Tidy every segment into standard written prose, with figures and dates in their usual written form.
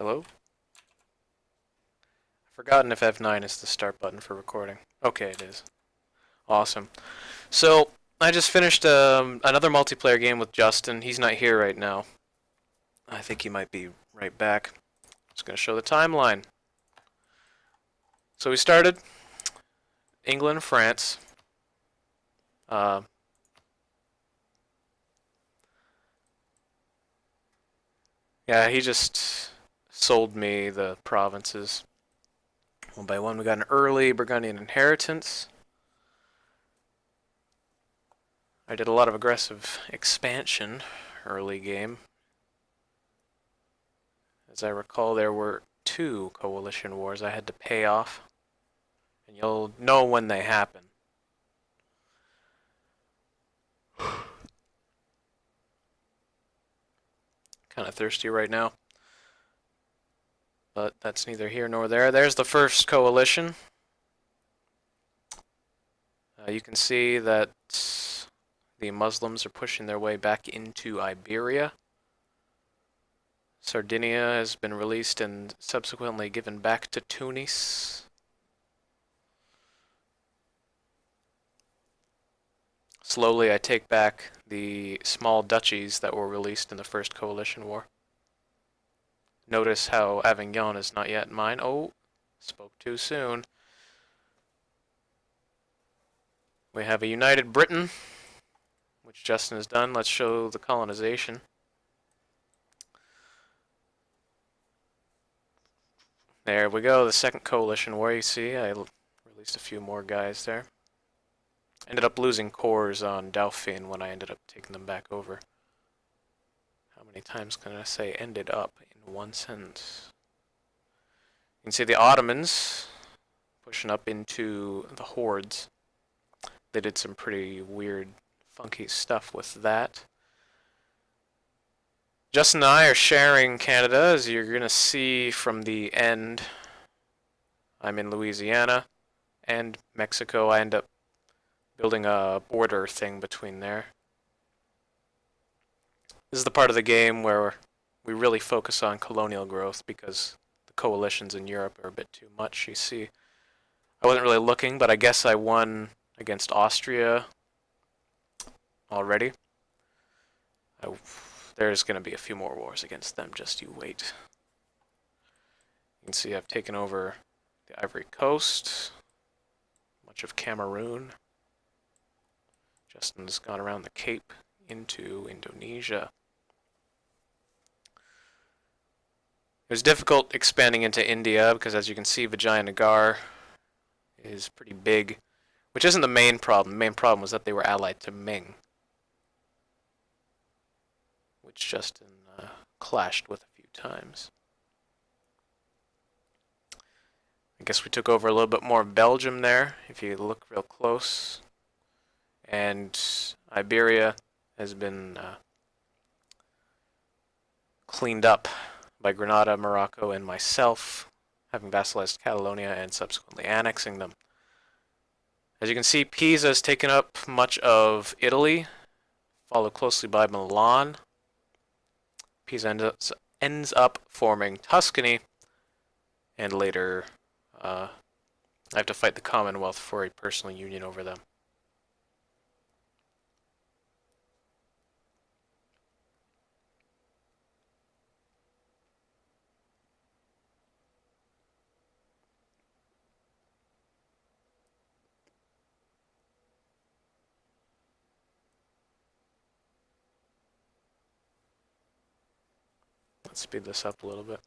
Hello? I've forgotten if F9 is the start button for recording. Okay, it is. Awesome. So, I just finished another multiplayer game with Justin. He's not here right now. I think he might be right back. Just going to show the timeline. So we started England, France. Yeah, he just sold me the provinces. One by one, we got an early Burgundian inheritance. I did a lot of aggressive expansion early game. As I recall, there were 2 coalition wars I had to pay off. And you'll know when they happen. Kind of thirsty right now. But that's neither here nor there. There's the first coalition. You can see that the Muslims are pushing their way back into Iberia. Sardinia has been released and subsequently given back to Tunis. Slowly I take back the small duchies that were released in the first coalition war. Notice how Avignon is not yet mine. Oh, spoke too soon. We have a united Britain, which Justin has done. Let's show the colonization. There we go, the second coalition war. You see, I released a few more guys there. Ended up losing cores on Dauphine when I ended up taking them back over. How many times can I say ended up in one sentence? You can see the Ottomans pushing up into the hordes. They did some pretty weird, funky stuff with that. Justin and I are sharing Canada, as you're going to see from the end. I'm in Louisiana and Mexico. I end up building a border thing between there. This is the part of the game where we really focus on colonial growth because the coalitions in Europe are a bit too much, you see. I wasn't really looking, but I guess I won against Austria already. There's going to be a few more wars against them, just you wait. You can see I've taken over the Ivory Coast, much of Cameroon. Justin's gone around the Cape into Indonesia. It was difficult expanding into India because, as you can see, Vijayanagar is pretty big, which isn't the main problem. The main problem was that they were allied to Ming, which Justin clashed with a few times. I guess we took over a little bit more of Belgium there, if you look real close. And Iberia has been cleaned up by Grenada, Morocco, and myself, having vassalized Catalonia and subsequently annexing them. As you can see, Pisa has taken up much of Italy, followed closely by Milan. Pisa ends up forming Tuscany, and later I have to fight the Commonwealth for a personal union over them. Let's speed this up a little bit.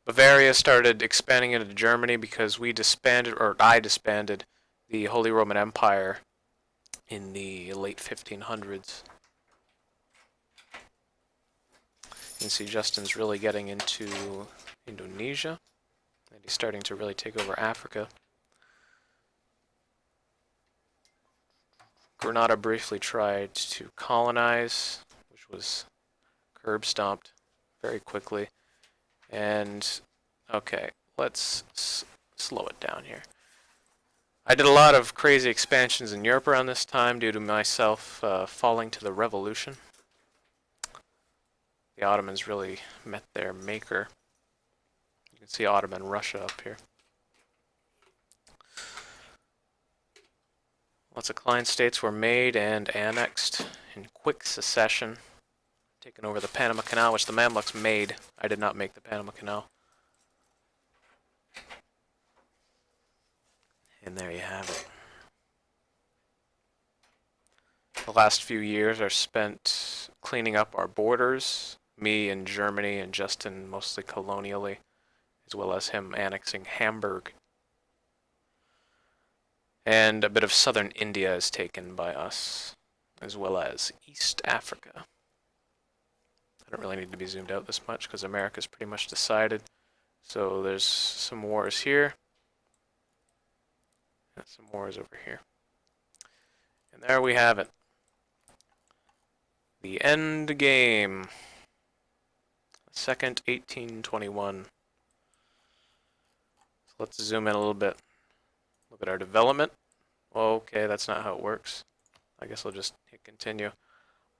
Bavaria started expanding into Germany because we disbanded, or I disbanded, the Holy Roman Empire in the late 1500s. You can see Justin's really getting into Indonesia, and he's starting to really take over Africa. Grenada briefly tried to colonize, which was curb stomped very quickly. And, okay, let's slow it down here. I did a lot of crazy expansions in Europe around this time due to myself falling to the revolution. The Ottomans really met their maker. can see Ottoman Russia up here. Lots of client states were made and annexed in quick succession, taking over the Panama Canal, which the Mamluks made. I did not make the Panama Canal. And there you have it. The last few years are spent cleaning up our borders, me in Germany and Justin mostly colonially, as well as him annexing Hamburg. And a bit of southern India is taken by us, as well as East Africa. I don't really need to be zoomed out this much because America's pretty much decided. So there's some wars here. And some wars over here. And there we have it. The end game. Second 1821. So let's zoom in a little bit. Look at our development. Okay, that's not how it works. I guess I'll just hit continue.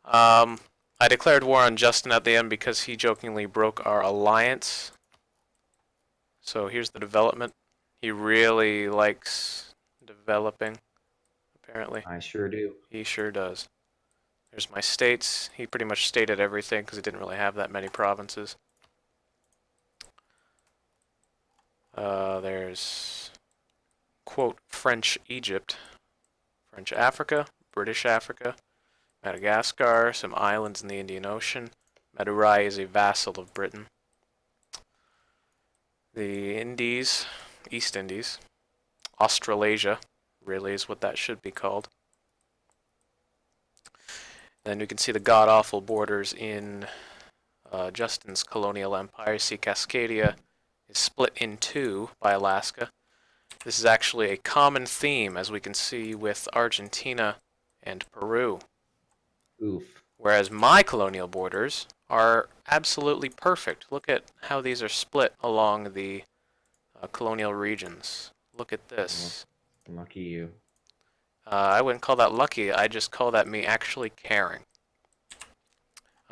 I declared war on Justin at the end because he jokingly broke our alliance. So here's the development. He really likes developing, apparently. I sure do. He sure does. There's my states. He pretty much stated everything because he didn't really have that many provinces. There's, quote, French Egypt, French Africa, British Africa, Madagascar, some islands in the Indian Ocean. Madurai is a vassal of Britain. The Indies, East Indies, Australasia, really is what that should be called. And you can see the god-awful borders in Justin's colonial empire. See, Cascadia is split in two by Alaska. This is actually a common theme, as we can see with Argentina and Peru. Oof. Whereas my colonial borders are absolutely perfect. Look at how these are split along the colonial regions. Look at this. Lucky you. I wouldn't call that lucky, I just call that me actually caring.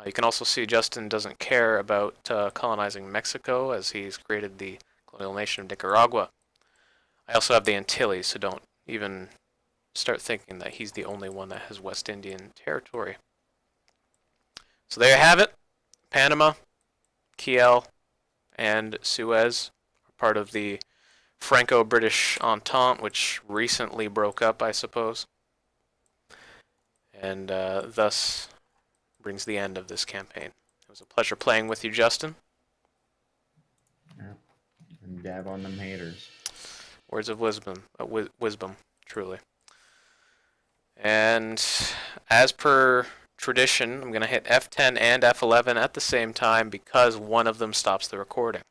You can also see Justin doesn't care about colonizing Mexico, as he's created the colonial nation of Nicaragua. I also have the Antilles, so don't even start thinking that he's the only one that has West Indian territory. So there you have it. Panama, Kiel, and Suez are part of the Franco-British Entente, which recently broke up, I suppose. And thus brings the end of this campaign. It was a pleasure playing with you, Justin. Yeah. And dab on them haters. Words of wisdom, wisdom, truly. And as per tradition, I'm going to hit F10 and F11 at the same time because one of them stops the recording.